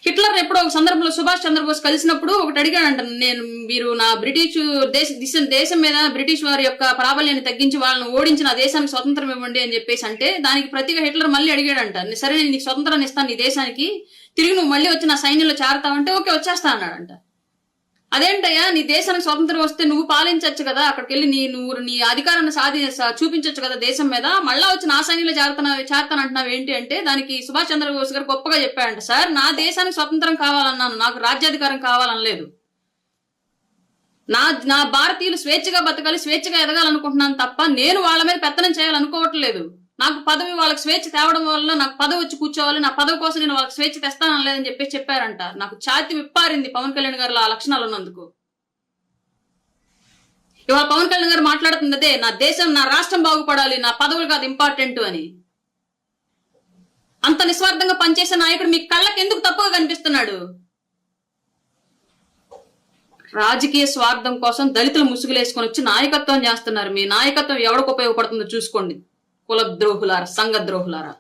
Hitler ఎప్పుడో ఒక సందర్భంలో సుభాష్ చంద్రబోస్ కలిసినప్పుడు ఒకటి అడిగాడంట, మీరు నా బ్రిటిష్ దేశం మీద బ్రిటిష్ వారి యొక్క ప్రాబల్యాన్ని తగ్గించి వాళ్ళని ఓడించి నా దేశానికి స్వతంత్రం ఇవ్వండి అని చెప్పేసి అంటే, దానికి ప్రతిగా హిట్లర్ మళ్ళీ అడిగాడంట, సరే నేను నీకు స్వతంత్రాన్ని ఇస్తాను నీ దేశానికి, తిరిగి నువ్వు మళ్ళీ వచ్చి నా సైన్యంలో చేరతావంటే ఓకే వచ్చేస్తా అన్నాడంట. అదేంటయ్యా, నీ దేశానికి స్వతంత్రం వస్తే నువ్వు పాలించవచ్చు కదా, అక్కడికి వెళ్ళి నువ్వు నీ అధికారాన్ని చూపించవచ్చు కదా దేశం మీద, మళ్ళా వచ్చి నా సైన్యంలో చేరతానంటున్నావు ఏంటి అంటే, దానికి సుభాష్ చంద్రబోస్ గారు గొప్పగా చెప్పాడంట, సార్ నా దేశానికి స్వతంత్రం కావాలన్నాను, నాకు రాజ్యాధికారం కావాలనలేదు. నా భారతీయులు స్వేచ్ఛగా బతకాలి, స్వేచ్ఛగా ఎదగాలనుకుంటున్నాను తప్ప నేను వాళ్ళ మీద పెత్తనం చేయాలనుకోవట్లేదు. నాకు పదవి వాళ్ళకి స్వేచ్ఛ తేవడం వల్ల నాకు పదవి వచ్చి కూర్చోవాలి, నా పదవి కోసం నేను వాళ్ళకి స్వేచ్ఛ తెస్తానలేదని చెప్పారంట. నాకు ఛాతి విప్పారింది పవన్ కళ్యాణ్ గారు ఆ లక్షణాలు ఉన్నందుకు. ఇవాళ పవన్ కళ్యాణ్ గారు మాట్లాడుతుంది అదే, నా దేశం నా రాష్ట్రం బాగుపడాలి, నా పదవులు కాదు ఇంపార్టెంట్ అని. అంత నిస్వార్థంగా పనిచేసే నాయకుడు మీ కళ్ళకి ఎందుకు తప్పుగా కనిపిస్తున్నాడు? రాజకీయ స్వార్థం కోసం దళితులు ముసుగులేసుకొని వచ్చి నాయకత్వం చేస్తున్నారు. మీ నాయకత్వం ఎవరికి ఉపయోగపడుతుందో చూసుకోండి, కులద్రోహులారా, సంఘద్రోహులారా.